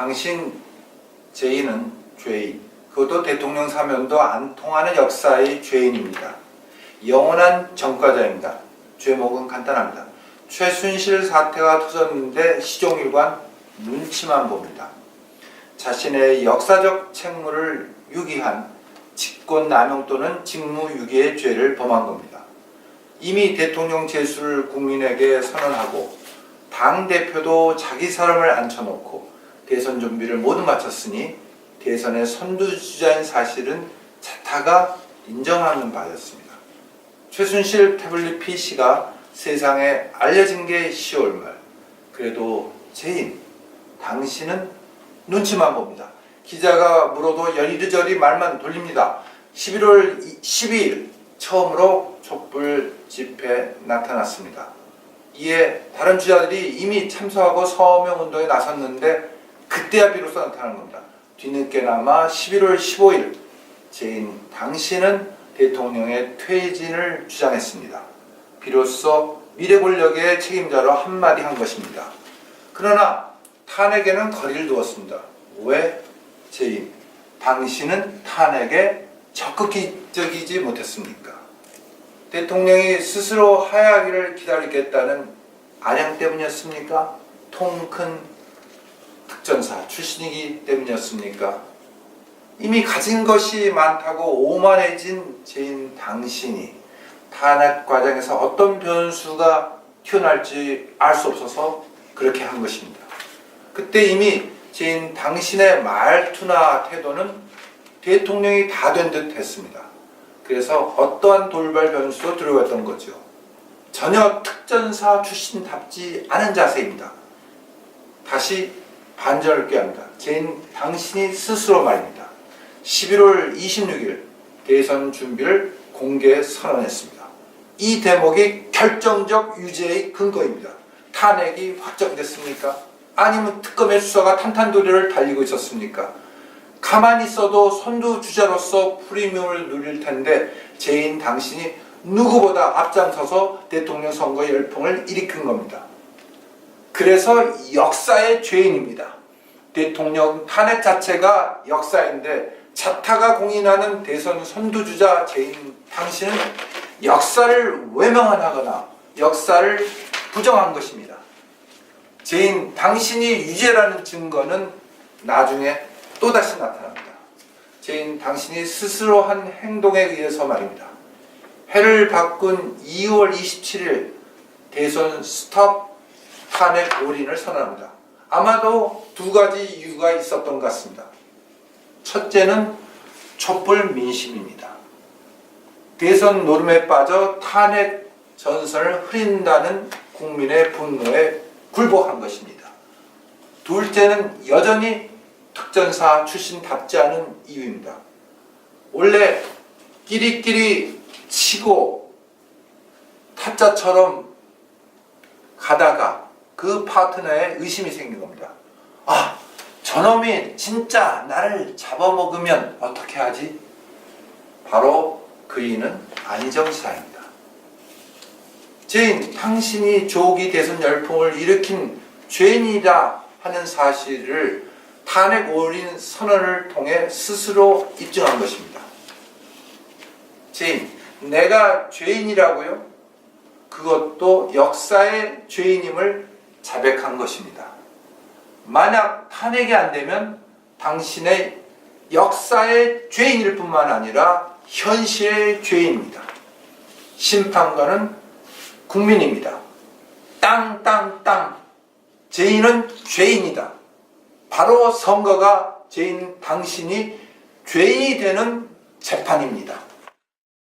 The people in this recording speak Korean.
당신 죄인은 죄인, 그것도 대통령 사면도 안 통하는 역사의 죄인입니다. 영원한 전과자입니다. 죄목은 간단합니다. 최순실 사태가 터졌는데 시종일관 눈치만 봅니다. 자신의 역사적 책무를 유기한 직권남용 또는 직무유기의 죄를 범한 겁니다. 이미 대통령 제수를 국민에게 선언하고 당대표도 자기 사람을 앉혀놓고 대선 준비를 모두 마쳤으니 대선의 선두주자인 사실은 자타가 인정하는 바였습니다. 최순실 태블릿 PC가 세상에 알려진 게 10월 말. 그래도 죄인, 당신은 눈치만 봅니다. 기자가 물어도 이리저리 말만 돌립니다. 11월 12일 처음으로 촛불 집회 나타났습니다. 이에 다른 주자들이 이미 참석하고 서명운동에 나섰는데 그때야 비로소 나타난 겁니다. 뒤늦게나마 11월 15일 죄인 당신은 대통령의 퇴진을 주장했습니다. 비로소 미래 권력의 책임자로 한마디 한 것입니다. 그러나 탄핵에는 거리를 두었습니다. 왜? 죄인 당신은 탄핵에 적극적이지 못했습니까? 대통령이 스스로 하야하기를 기다리겠다는 안양 때문이었습니까? 통 큰 특전사 출신이기 때문이었습니까? 이미 가진 것이 많다고 오만해진 죄인 당신이 탄핵 과정에서 어떤 변수가 튀어나올지 알 수 없어서 그렇게 한 것입니다. 그때 이미 죄인 당신의 말투나 태도는 대통령이 다 된 듯 했습니다. 그래서 어떠한 돌발 변수도 두려웠던 거죠. 전혀 특전사 출신답지 않은 자세입니다. 다시 반전을 꾀합니다. 죄인 당신이 스스로 말입니다. 11월 26일 대선 준비를 공개 선언했습니다. 이 대목이 결정적 유죄의 근거입니다. 탄핵이 확정됐습니까? 아니면 특검의 수사가 탄탄도리를 달리고 있었습니까? 가만히 있어도 선두주자로서 프리미엄을 누릴 텐데 죄인 당신이 누구보다 앞장서서 대통령 선거 열풍을 일으킨 겁니다. 그래서 역사의 죄인입니다. 대통령 탄핵 자체가 역사인데 자타가 공인하는 대선 선두주자 죄인 당신은 역사를 외면하거나 역사를 부정한 것입니다. 죄인 당신이 유죄라는 증거는 나중에 또다시 나타납니다. 죄인 당신이 스스로 한 행동에 의해서 말입니다. 해를 바꾼 2월 27일 대선 스톱 탄핵 올인을 선언합니다. 아마도 두 가지 이유가 있었던 것 같습니다. 첫째는 촛불 민심입니다. 대선 노름에 빠져 탄핵 전선을 흐린다는 국민의 분노에 굴복한 것입니다. 둘째는 여전히 특전사 출신답지 않은 이유입니다. 원래 끼리끼리 치고 타짜처럼 가다가 그 파트너에 의심이 생긴 겁니다. 아, 저놈이 진짜 나를 잡아먹으면 어떻게 하지? 바로 그이는 안희정 지사입니다. 죄인 당신이 조기 대선 열풍을 일으킨 죄인이다 하는 사실을 탄핵 올인 선언을 통해 스스로 입증한 것입니다. 죄인, 내가 죄인이라고요? 그것도 역사의 죄인임을 자백한 것입니다. 만약 탄핵이 안 되면 당신의 역사의 죄인일 뿐만 아니라 현실의 죄인입니다. 심판관은 국민입니다. 땅. 죄인은 죄인이다. 바로 선거가 죄인 당신이 죄인이 되는 재판입니다.